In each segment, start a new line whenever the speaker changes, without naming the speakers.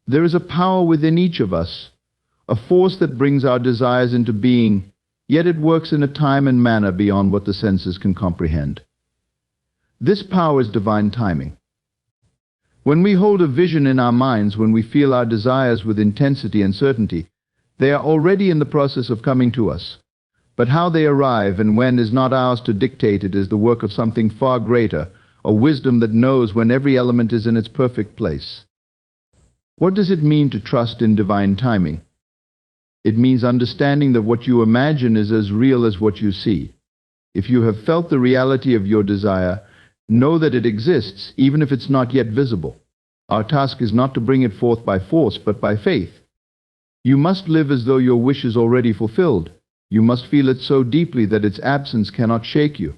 There is a power within each of us, a force that brings our desires into being, yet it works in a time and manner beyond what the senses can comprehend. This power is divine timing. When we hold a vision in our minds, when we feel our desires with intensity and certainty, they are already in the process of coming to us. But how they arrive and when is not ours to dictate. It is the work of something far greater, a wisdom that knows when every element is in its perfect place. What does it mean to trust in divine timing? It means understanding that what you imagine is as real as what you see. If you have felt the reality of your desire, know that it exists, even if it's not yet visible. Our task is not to bring it forth by force, but by faith. You must live as though your wish is already fulfilled. You must feel it so deeply that its absence cannot shake you.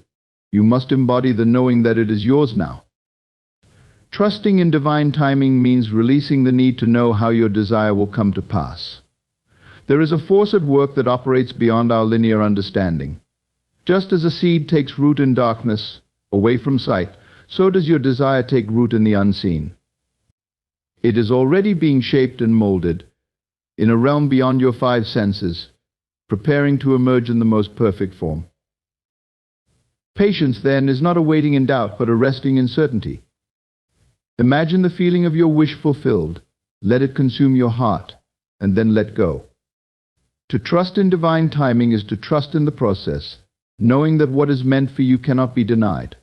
You must embody the knowing that it is yours now. Trusting in divine timing means releasing the need to know how your desire will come to pass. There is a force at work that operates beyond our linear understanding. Just as a seed takes root in darkness, away from sight, so does your desire take root in the unseen. It is already being shaped and molded in a realm beyond your five senses, preparing to emerge in the most perfect form. Patience, then, is not a waiting in doubt, but a resting in certainty. Imagine the feeling of your wish fulfilled. Let it consume your heart, and then let go. To trust in divine timing is to trust in the process, knowing that what is meant for you cannot be denied.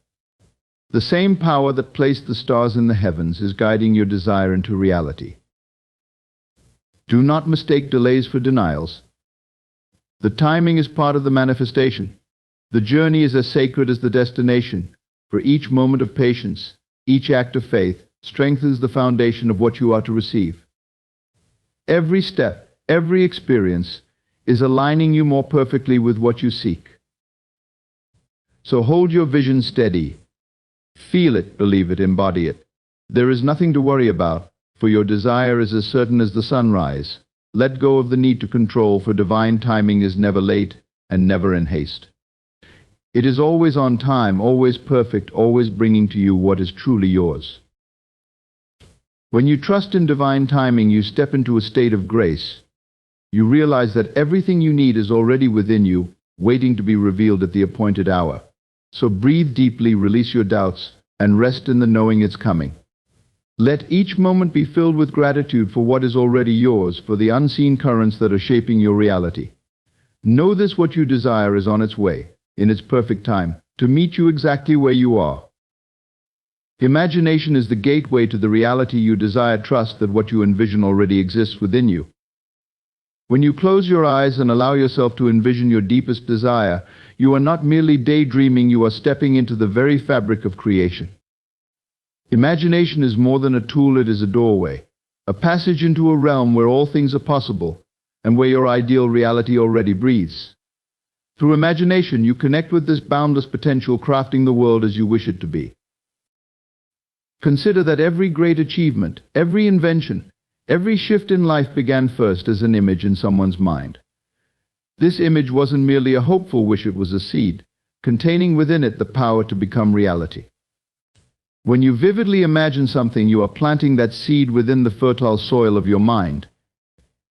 The same power that placed the stars in the heavens is guiding your desire into reality. Do not mistake delays for denials. The timing is part of the manifestation. The journey is as sacred as the destination, for each moment of patience, each act of faith, strengthens the foundation of what you are to receive. Every step, every experience, is aligning you more perfectly with what you seek. So hold your vision steady. Feel it, believe it, embody it. There is nothing to worry about, for your desire is as certain as the sunrise. Let go of the need to control, for divine timing is never late and never in haste. It is always on time, always perfect, always bringing to you what is truly yours. When you trust in divine timing, you step into a state of grace. You realize that everything you need is already within you, waiting to be revealed at the appointed hour. So breathe deeply, release your doubts, and rest in the knowing it's coming. Let each moment be filled with gratitude for what is already yours, for the unseen currents that are shaping your reality. Know this: what you desire is on its way, in its perfect time, to meet you exactly where you are. Imagination is the gateway to the reality you desire. Trust that what you envision already exists within you. When you close your eyes and allow yourself to envision your deepest desire, you are not merely daydreaming, you are stepping into the very fabric of creation. Imagination is more than a tool, it is a doorway, a passage into a realm where all things are possible, and where your ideal reality already breathes. Through imagination, you connect with this boundless potential, crafting the world as you wish it to be. Consider that every great achievement, every invention, every shift in life began first as an image in someone's mind. This image wasn't merely a hopeful wish, it was a seed, containing within it the power to become reality. When you vividly imagine something, you are planting that seed within the fertile soil of your mind.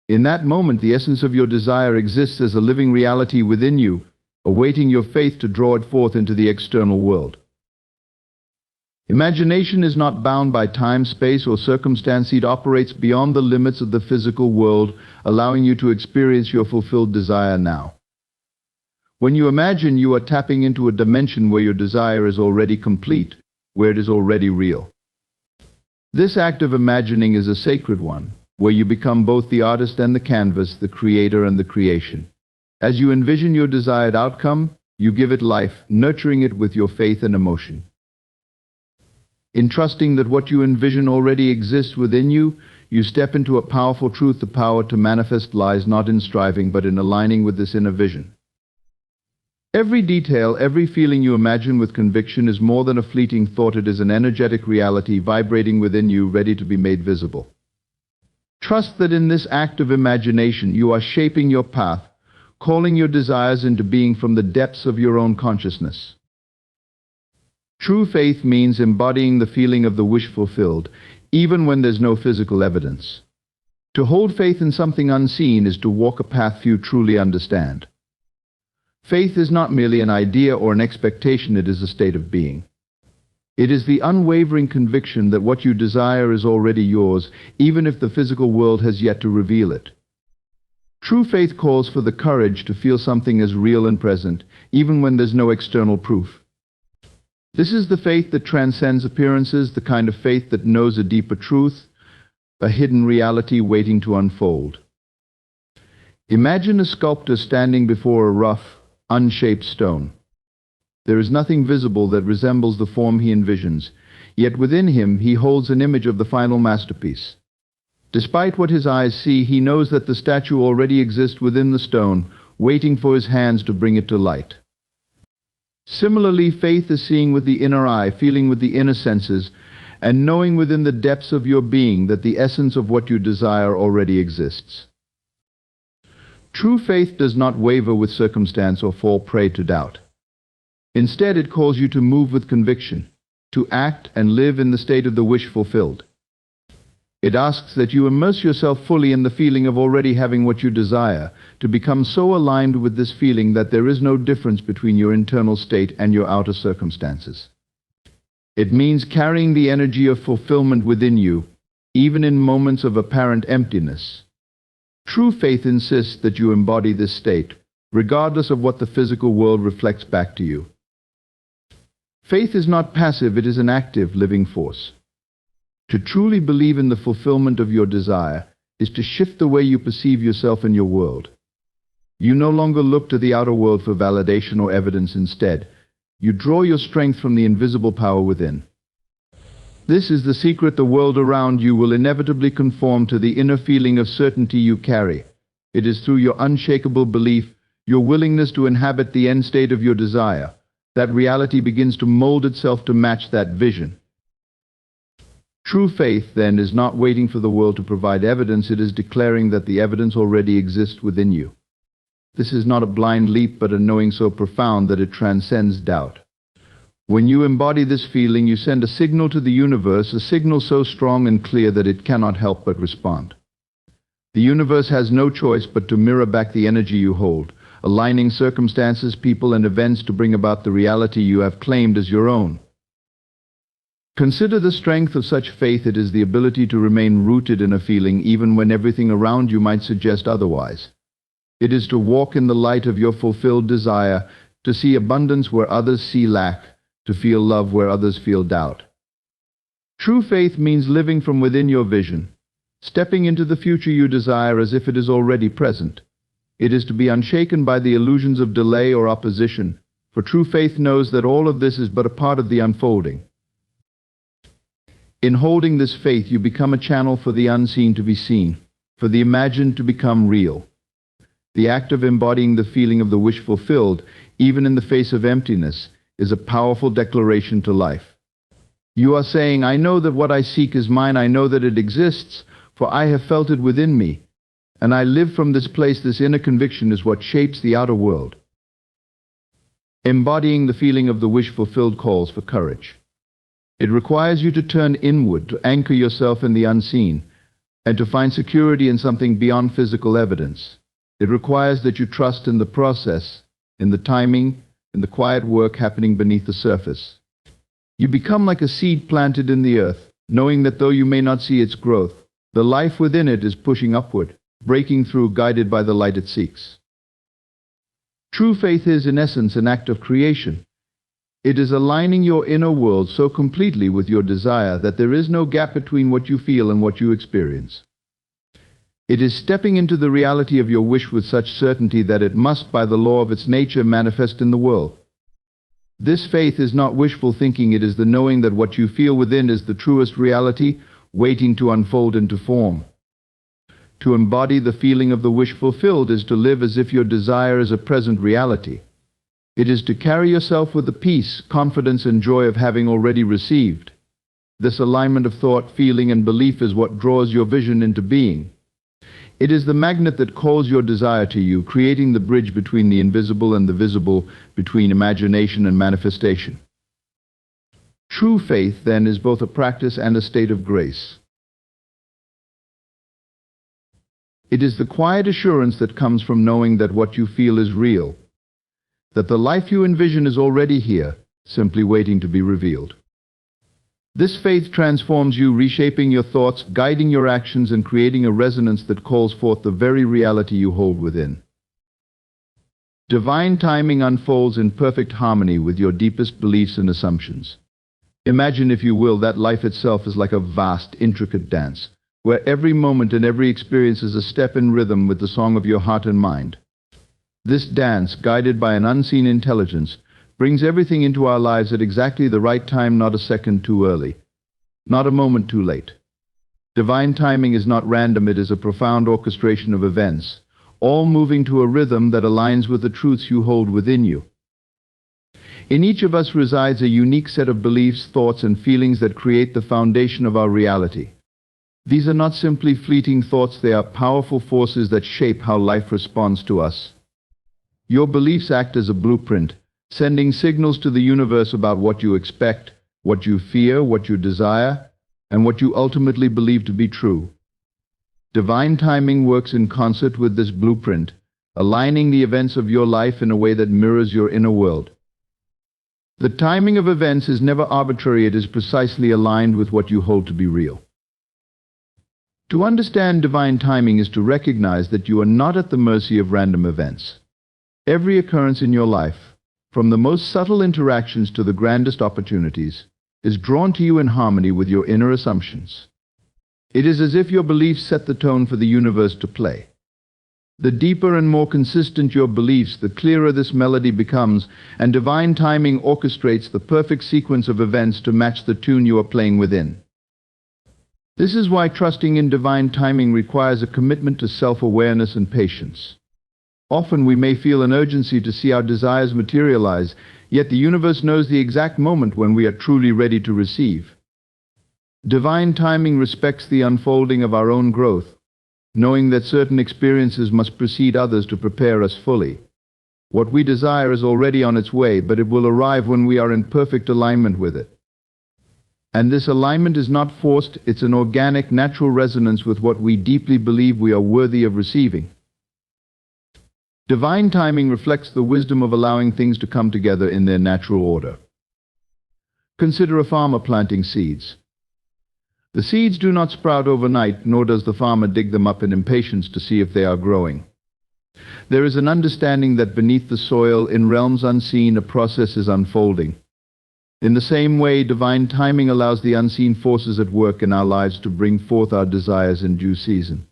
In that moment, the essence of your desire exists as a living reality within you, awaiting your faith to draw it forth into the external world. Imagination is not bound by time, space, or circumstance. It operates beyond the limits of the physical world, allowing you to experience your fulfilled desire now. When you imagine, you are tapping into a dimension where your desire is already complete, where it is already real. This act of imagining is a sacred one, where you become both the artist and the canvas, the creator and the creation. As you envision your desired outcome, you give it life, nurturing it with your faith and emotion. In trusting that what you envision already exists within you, you step into a powerful truth. The power to manifest lies not in striving, but in aligning with this inner vision. Every detail, every feeling you imagine with conviction is more than a fleeting thought. It is an energetic reality vibrating within you, ready to be made visible. Trust that in this act of imagination, you are shaping your path, calling your desires into being from the depths of your own consciousness. True faith means embodying the feeling of the wish fulfilled, even when there's no physical evidence. To hold faith in something unseen is to walk a path few truly understand. Faith is not merely an idea or an expectation, it is a state of being. It is the unwavering conviction that what you desire is already yours, even if the physical world has yet to reveal it. True faith calls for the courage to feel something as real and present, even when there's no external proof. This is the faith that transcends appearances, the kind of faith that knows a deeper truth, a hidden reality waiting to unfold. Imagine a sculptor standing before a rough, unshaped stone. There is nothing visible that resembles the form he envisions, yet within him he holds an image of the final masterpiece. Despite what his eyes see, he knows that the statue already exists within the stone, waiting for his hands to bring it to light. Similarly, faith is seeing with the inner eye, feeling with the inner senses, and knowing within the depths of your being that the essence of what you desire already exists. True faith does not waver with circumstance or fall prey to doubt. Instead, it calls you to move with conviction, to act and live in the state of the wish fulfilled. It asks that you immerse yourself fully in the feeling of already having what you desire, to become so aligned with this feeling that there is no difference between your internal state and your outer circumstances. It means carrying the energy of fulfillment within you, even in moments of apparent emptiness. True faith insists that you embody this state, regardless of what the physical world reflects back to you. Faith is not passive, it is an active, living force. To truly believe in the fulfillment of your desire is to shift the way you perceive yourself and your world. You no longer look to the outer world for validation or evidence. Instead, you draw your strength from the invisible power within. This is the secret: the world around you will inevitably conform to the inner feeling of certainty you carry. It is through your unshakable belief, your willingness to inhabit the end state of your desire, that reality begins to mold itself to match that vision. True faith, then, is not waiting for the world to provide evidence, it is declaring that the evidence already exists within you. This is not a blind leap, but a knowing so profound that it transcends doubt. When you embody this feeling, you send a signal to the universe, a signal so strong and clear that it cannot help but respond. The universe has no choice but to mirror back the energy you hold, aligning circumstances, people, and events to bring about the reality you have claimed as your own. Consider the strength of such faith. It is the ability to remain rooted in a feeling even when everything around you might suggest otherwise. It is to walk in the light of your fulfilled desire, to see abundance where others see lack, to feel love where others feel doubt. True faith means living from within your vision, stepping into the future you desire as if it is already present. It is to be unshaken by the illusions of delay or opposition, for true faith knows that all of this is but a part of the unfolding. In holding this faith, you become a channel for the unseen to be seen, for the imagined to become real. The act of embodying the feeling of the wish fulfilled, even in the face of emptiness, is a powerful declaration to life. You are saying, I know that what I seek is mine, I know that it exists, for I have felt it within me, and I live from this place. This inner conviction is what shapes the outer world. Embodying the feeling of the wish fulfilled calls for courage. It requires you to turn inward, to anchor yourself in the unseen, and to find security in something beyond physical evidence. It requires that you trust in the process, in the timing, in the quiet work happening beneath the surface. You become like a seed planted in the earth, knowing that though you may not see its growth, the life within it is pushing upward, breaking through, guided by the light it seeks. True faith is, in essence, an act of creation. It is aligning your inner world so completely with your desire that there is no gap between what you feel and what you experience. It is stepping into the reality of your wish with such certainty that it must, by the law of its nature, manifest in the world. This faith is not wishful thinking, it is the knowing that what you feel within is the truest reality, waiting to unfold into form. To embody the feeling of the wish fulfilled is to live as if your desire is a present reality. It is to carry yourself with the peace, confidence, and joy of having already received. This alignment of thought, feeling, and belief is what draws your vision into being. It is the magnet that calls your desire to you, creating the bridge between the invisible and the visible, between imagination and manifestation. True faith, then, is both a practice and a state of grace. It is the quiet assurance that comes from knowing that what you feel is real, that the life you envision is already here, simply waiting to be revealed. This faith transforms you, reshaping your thoughts, guiding your actions, and creating a resonance that calls forth the very reality you hold within. Divine timing unfolds in perfect harmony with your deepest beliefs and assumptions. Imagine, if you will, that life itself is like a vast, intricate dance, where every moment and every experience is a step in rhythm with the song of your heart and mind. This dance, guided by an unseen intelligence, brings everything into our lives at exactly the right time, not a second too early, not a moment too late. Divine timing is not random, it is a profound orchestration of events, all moving to a rhythm that aligns with the truths you hold within you. In each of us resides a unique set of beliefs, thoughts, and feelings that create the foundation of our reality. These are not simply fleeting thoughts, they are powerful forces that shape how life responds to us. Your beliefs act as a blueprint, sending signals to the universe about what you expect, what you fear, what you desire, and what you ultimately believe to be true. Divine timing works in concert with this blueprint, aligning the events of your life in a way that mirrors your inner world. The timing of events is never arbitrary, it is precisely aligned with what you hold to be real. To understand divine timing is to recognize that you are not at the mercy of random events. Every occurrence in your life, from the most subtle interactions to the grandest opportunities, is drawn to you in harmony with your inner assumptions. It is as if your beliefs set the tone for the universe to play. The deeper and more consistent your beliefs, the clearer this melody becomes, and divine timing orchestrates the perfect sequence of events to match the tune you are playing within. This is why trusting in divine timing requires a commitment to self-awareness and patience. Often we may feel an urgency to see our desires materialize, yet the universe knows the exact moment when we are truly ready to receive. Divine timing respects the unfolding of our own growth, knowing that certain experiences must precede others to prepare us fully. What we desire is already on its way, but it will arrive when we are in perfect alignment with it. And this alignment is not forced, it's an organic, natural resonance with what we deeply believe we are worthy of receiving. Divine timing reflects the wisdom of allowing things to come together in their natural order. Consider a farmer planting seeds. The seeds do not sprout overnight, nor does the farmer dig them up in impatience to see if they are growing. There is an understanding that beneath the soil, in realms unseen, a process is unfolding. In the same way, divine timing allows the unseen forces at work in our lives to bring forth our desires in due season.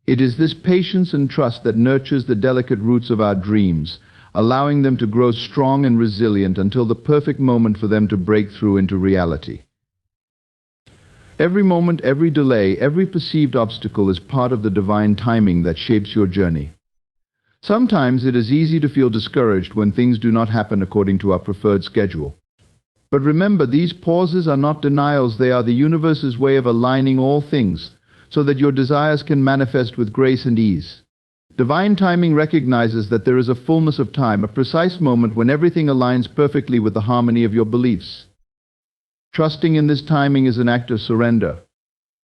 It is this patience and trust that nurtures the delicate roots of our dreams, allowing them to grow strong and resilient until the perfect moment for them to break through into reality. Every moment, every delay, every perceived obstacle is part of the divine timing that shapes your journey. Sometimes it is easy to feel discouraged when things do not happen according to our preferred schedule. But remember, these pauses are not denials, they are the universe's way of aligning all things, so that your desires can manifest with grace and ease. Divine timing recognizes that there is a fullness of time, a precise moment when everything aligns perfectly with the harmony of your beliefs. Trusting in this timing is an act of surrender,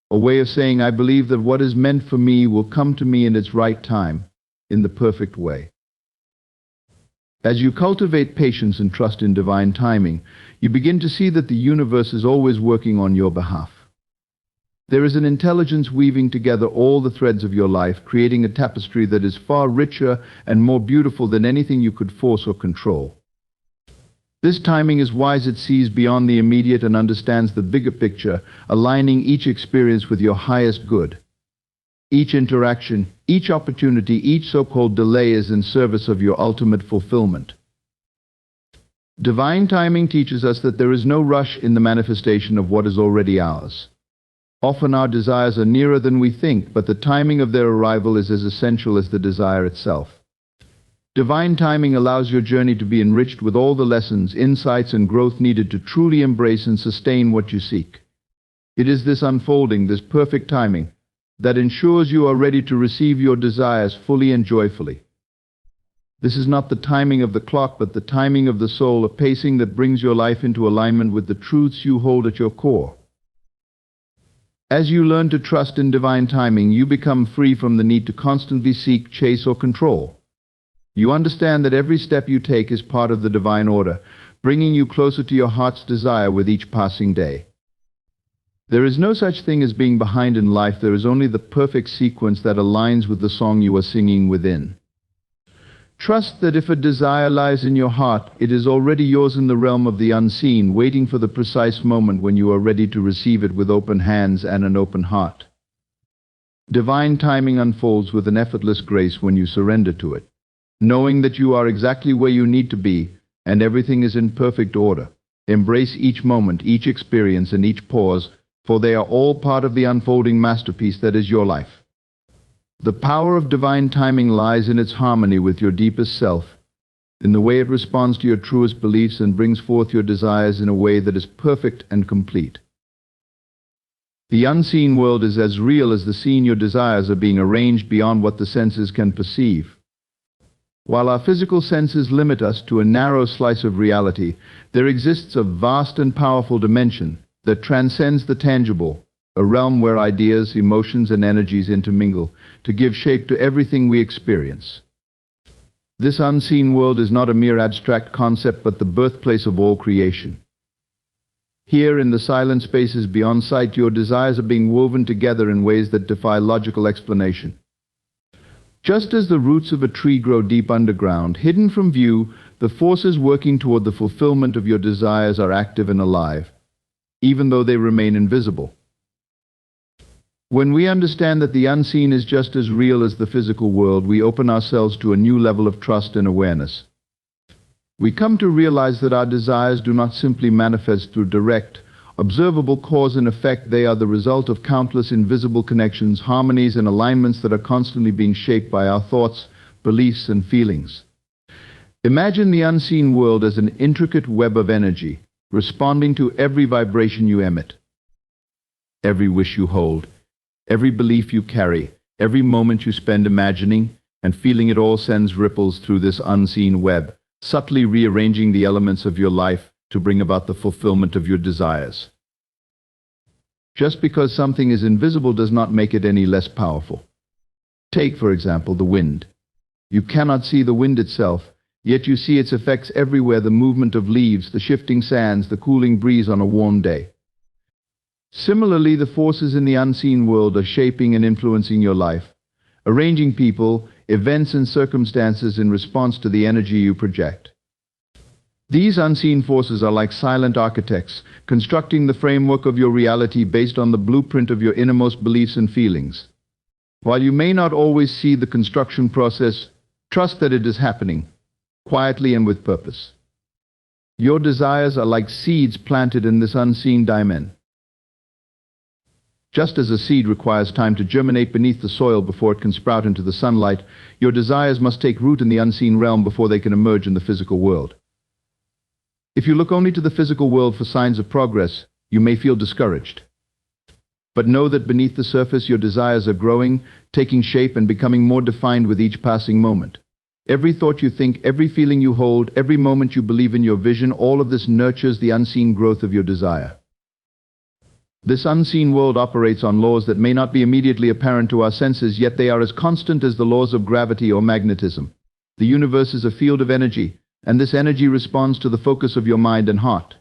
a way of saying, I believe that what is meant for me will come to me in its right time, in the perfect way. As you cultivate patience and trust in divine timing, you begin to see that the universe is always working on your behalf. There is an intelligence weaving together all the threads of your life, creating a tapestry that is far richer and more beautiful than anything you could force or control. This timing is wise, it sees beyond the immediate and understands the bigger picture, aligning each experience with your highest good. Each interaction, each opportunity, each so-called delay is in service of your ultimate fulfillment. Divine timing teaches us that there is no rush in the manifestation of what is already ours. Often our desires are nearer than we think, but the timing of their arrival is as essential as the desire itself. Divine timing allows your journey to be enriched with all the lessons, insights, and growth needed to truly embrace and sustain what you seek. It is this unfolding, this perfect timing, that ensures you are ready to receive your desires fully and joyfully. This is not the timing of the clock, but the timing of the soul, a pacing that brings your life into alignment with the truths you hold at your core. As you learn to trust in divine timing, you become free from the need to constantly seek, chase, or control. You understand that every step you take is part of the divine order, bringing you closer to your heart's desire with each passing day. There is no such thing as being behind in life. There is only the perfect sequence that aligns with the song you are singing within. Trust that if a desire lies in your heart, it is already yours in the realm of the unseen, waiting for the precise moment when you are ready to receive it with open hands and an open heart. Divine timing unfolds with an effortless grace when you surrender to it, knowing that you are exactly where you need to be and everything is in perfect order. Embrace each moment, each experience, and each pause, for they are all part of the unfolding masterpiece that is your life. The power of divine timing lies in its harmony with your deepest self, in the way it responds to your truest beliefs and brings forth your desires in a way that is perfect and complete. The unseen world is as real as the scene. Your desires are being arranged beyond what the senses can perceive. While our physical senses limit us to a narrow slice of reality, there exists a vast and powerful dimension that transcends the tangible, a realm where ideas, emotions, and energies intermingle to give shape to everything we experience. This unseen world is not a mere abstract concept, but the birthplace of all creation. Here, in the silent spaces beyond sight, your desires are being woven together in ways that defy logical explanation. Just as the roots of a tree grow deep underground, hidden from view, the forces working toward the fulfillment of your desires are active and alive, even though they remain invisible. When we understand that the unseen is just as real as the physical world, we open ourselves to a new level of trust and awareness. We come to realize that our desires do not simply manifest through direct, observable cause and effect. They are the result of countless invisible connections, harmonies, and alignments that are constantly being shaped by our thoughts, beliefs, and feelings. Imagine the unseen world as an intricate web of energy, responding to every vibration you emit, every wish you hold, every belief you carry, every moment you spend imagining and feeling. It all sends ripples through this unseen web, subtly rearranging the elements of your life to bring about the fulfillment of your desires. Just because something is invisible does not make it any less powerful. Take, for example, the wind. You cannot see the wind itself, yet you see its effects everywhere: the movement of leaves, the shifting sands, the cooling breeze on a warm day. Similarly, the forces in the unseen world are shaping and influencing your life, arranging people, events, and circumstances in response to the energy you project. These unseen forces are like silent architects, constructing the framework of your reality based on the blueprint of your innermost beliefs and feelings. While you may not always see the construction process, trust that it is happening, quietly and with purpose. Your desires are like seeds planted in this unseen dimension. Just as a seed requires time to germinate beneath the soil before it can sprout into the sunlight, your desires must take root in the unseen realm before they can emerge in the physical world. If you look only to the physical world for signs of progress, you may feel discouraged. But know that beneath the surface your desires are growing, taking shape, and becoming more defined with each passing moment. Every thought you think, every feeling you hold, every moment you believe in your vision, all of this nurtures the unseen growth of your desire. This unseen world operates on laws that may not be immediately apparent to our senses, yet they are as constant as the laws of gravity or magnetism. The universe is a field of energy, and this energy responds to the focus of your mind and heart.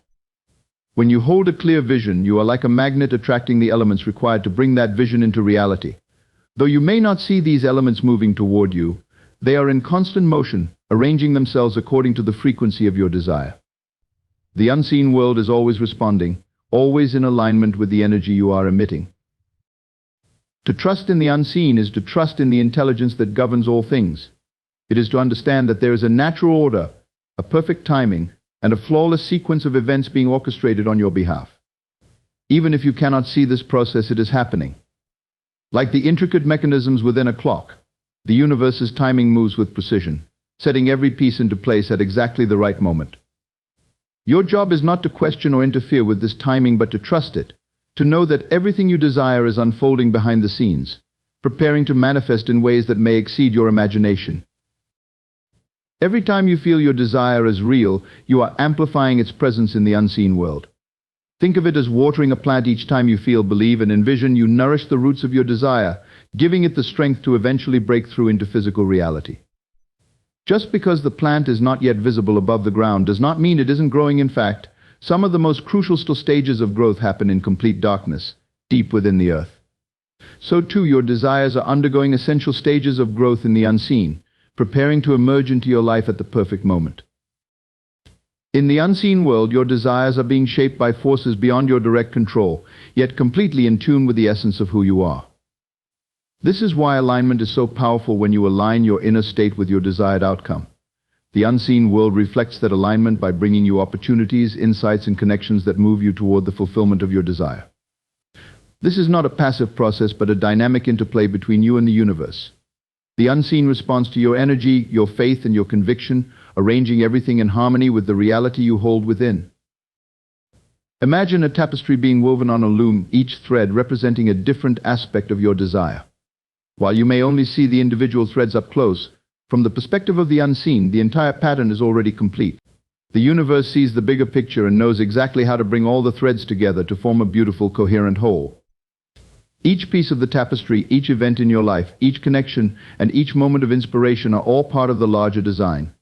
When you hold a clear vision, you are like a magnet attracting the elements required to bring that vision into reality. Though you may not see these elements moving toward you, they are in constant motion, arranging themselves according to the frequency of your desire. The unseen world is always responding, always in alignment with the energy you are emitting. To trust in the unseen is to trust in the intelligence that governs all things. It is to understand that there is a natural order, a perfect timing, and a flawless sequence of events being orchestrated on your behalf. Even if you cannot see this process, it is happening. Like the intricate mechanisms within a clock, the universe's timing moves with precision, setting every piece into place at exactly the right moment. Your job is not to question or interfere with this timing, but to trust it, to know that everything you desire is unfolding behind the scenes, preparing to manifest in ways that may exceed your imagination. Every time you feel your desire is real, you are amplifying its presence in the unseen world. Think of it as watering a plant. Each time you feel, believe, and envision, you nourish the roots of your desire, giving it the strength to eventually break through into physical reality. Just because the plant is not yet visible above the ground does not mean it isn't growing. In fact, some of the most crucial stages of growth happen in complete darkness, deep within the earth. So too, your desires are undergoing essential stages of growth in the unseen, preparing to emerge into your life at the perfect moment. In the unseen world, your desires are being shaped by forces beyond your direct control, yet completely in tune with the essence of who you are. This is why alignment is so powerful. When you align your inner state with your desired outcome, the unseen world reflects that alignment by bringing you opportunities, insights, and connections that move you toward the fulfillment of your desire. This is not a passive process, but a dynamic interplay between you and the universe. The unseen responds to your energy, your faith, and your conviction, arranging everything in harmony with the reality you hold within. Imagine a tapestry being woven on a loom, each thread representing a different aspect of your desire. While you may only see the individual threads up close, from the perspective of the unseen, the entire pattern is already complete. The universe sees the bigger picture and knows exactly how to bring all the threads together to form a beautiful, coherent whole. Each piece of the tapestry, each event in your life, each connection, and each moment of inspiration are all part of the larger design,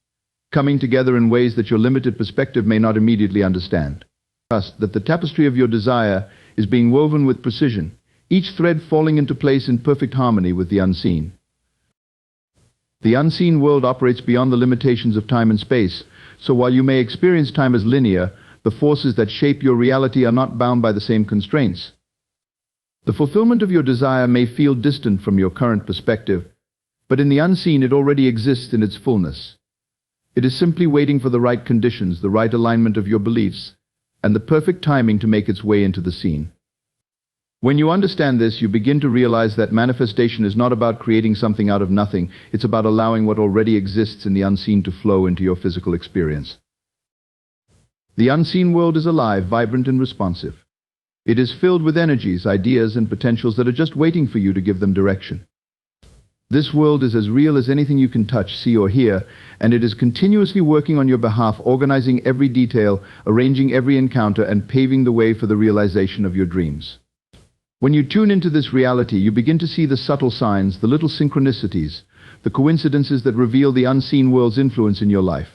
coming together in ways that your limited perspective may not immediately understand. Trust that the tapestry of your desire is being woven with precision, each thread falling into place in perfect harmony with the unseen. The unseen world operates beyond the limitations of time and space, so while you may experience time as linear, the forces that shape your reality are not bound by the same constraints. The fulfillment of your desire may feel distant from your current perspective, but in the unseen it already exists in its fullness. It is simply waiting for the right conditions, the right alignment of your beliefs, and the perfect timing to make its way into the scene. When you understand this, you begin to realize that manifestation is not about creating something out of nothing. It's about allowing what already exists in the unseen to flow into your physical experience. The unseen world is alive, vibrant, and responsive. It is filled with energies, ideas, and potentials that are just waiting for you to give them direction. This world is as real as anything you can touch, see, or hear, and it is continuously working on your behalf, organizing every detail, arranging every encounter, and paving the way for the realization of your dreams. When you tune into this reality, you begin to see the subtle signs, the little synchronicities, the coincidences that reveal the unseen world's influence in your life.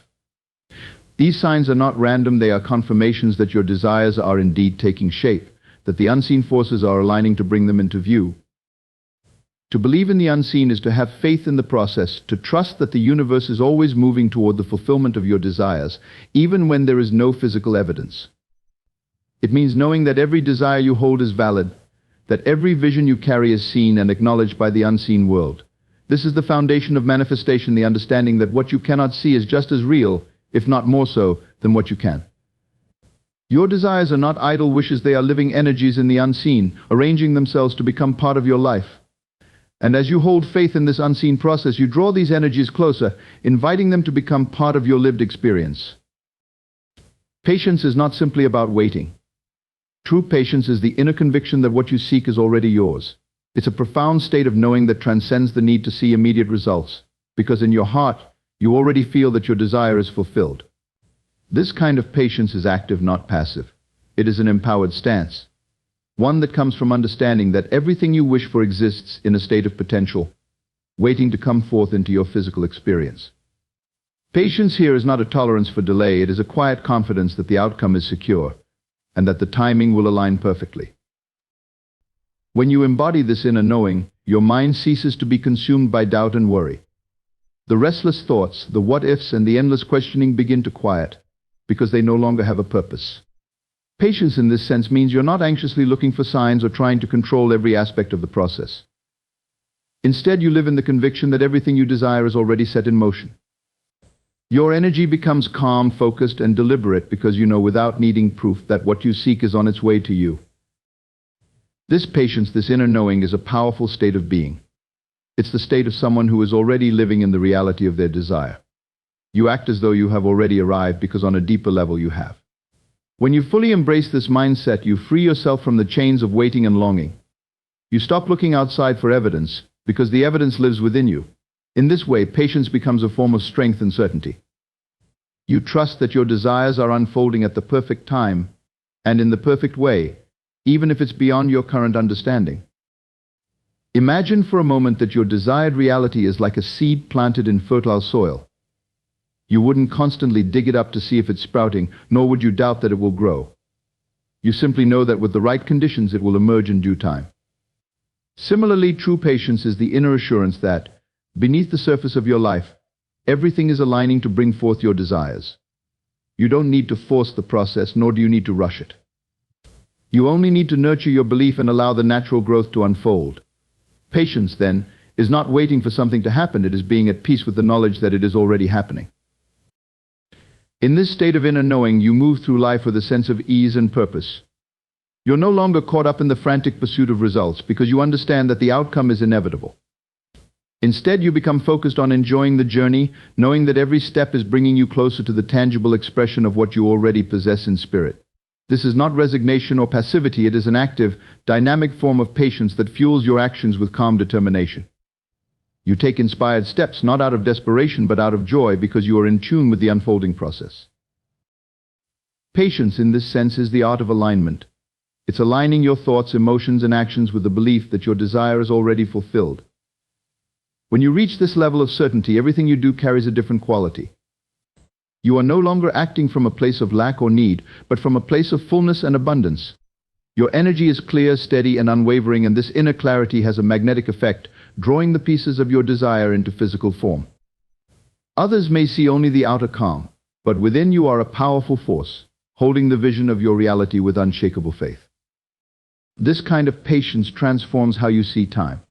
These signs are not random, they are confirmations that your desires are indeed taking shape, that the unseen forces are aligning to bring them into view. To believe in the unseen is to have faith in the process, to trust that the universe is always moving toward the fulfillment of your desires, even when there is no physical evidence. It means knowing that every desire you hold is valid, that every vision you carry is seen and acknowledged by the unseen world. This is the foundation of manifestation, the understanding that what you cannot see is just as real, if not more so, than what you can. Your desires are not idle wishes, they are living energies in the unseen, arranging themselves to become part of your life. And as you hold faith in this unseen process, you draw these energies closer, inviting them to become part of your lived experience. Patience is not simply about waiting. True patience is the inner conviction that what you seek is already yours. It's a profound state of knowing that transcends the need to see immediate results, because in your heart, you already feel that your desire is fulfilled. This kind of patience is active, not passive. It is an empowered stance, one that comes from understanding that everything you wish for exists in a state of potential, waiting to come forth into your physical experience. Patience here is not a tolerance for delay, it is a quiet confidence that the outcome is secure, and that the timing will align perfectly. When you embody this inner knowing, your mind ceases to be consumed by doubt and worry. The restless thoughts, the what-ifs, and the endless questioning begin to quiet, because they no longer have a purpose. Patience in this sense means you're not anxiously looking for signs or trying to control every aspect of the process. Instead, you live in the conviction that everything you desire is already set in motion. Your energy becomes calm, focused, and deliberate because you know without needing proof that what you seek is on its way to you. This patience, this inner knowing, is a powerful state of being. It's the state of someone who is already living in the reality of their desire. You act as though you have already arrived because on a deeper level you have. When you fully embrace this mindset, you free yourself from the chains of waiting and longing. You stop looking outside for evidence because the evidence lives within you. In this way, patience becomes a form of strength and certainty. You trust that your desires are unfolding at the perfect time, and in the perfect way, even if it's beyond your current understanding. Imagine for a moment that your desired reality is like a seed planted in fertile soil. You wouldn't constantly dig it up to see if it's sprouting, nor would you doubt that it will grow. You simply know that with the right conditions it will emerge in due time. Similarly, true patience is the inner assurance that, beneath the surface of your life, everything is aligning to bring forth your desires. You don't need to force the process, nor do you need to rush it. You only need to nurture your belief and allow the natural growth to unfold. Patience, then, is not waiting for something to happen, it is being at peace with the knowledge that it is already happening. In this state of inner knowing, you move through life with a sense of ease and purpose. You're no longer caught up in the frantic pursuit of results because you understand that the outcome is inevitable. Instead, you become focused on enjoying the journey, knowing that every step is bringing you closer to the tangible expression of what you already possess in spirit. This is not resignation or passivity, it is an active, dynamic form of patience that fuels your actions with calm determination. You take inspired steps not out of desperation but out of joy because you are in tune with the unfolding process. Patience in this sense is the art of alignment. It's aligning your thoughts, emotions, and actions with the belief that your desire is already fulfilled. When you reach this level of certainty, everything you do carries a different quality. You are no longer acting from a place of lack or need, but from a place of fullness and abundance. Your energy is clear, steady, and unwavering, and this inner clarity has a magnetic effect, drawing the pieces of your desire into physical form. Others may see only the outer calm, but within you are a powerful force, holding the vision of your reality with unshakable faith. This kind of patience transforms how you see time.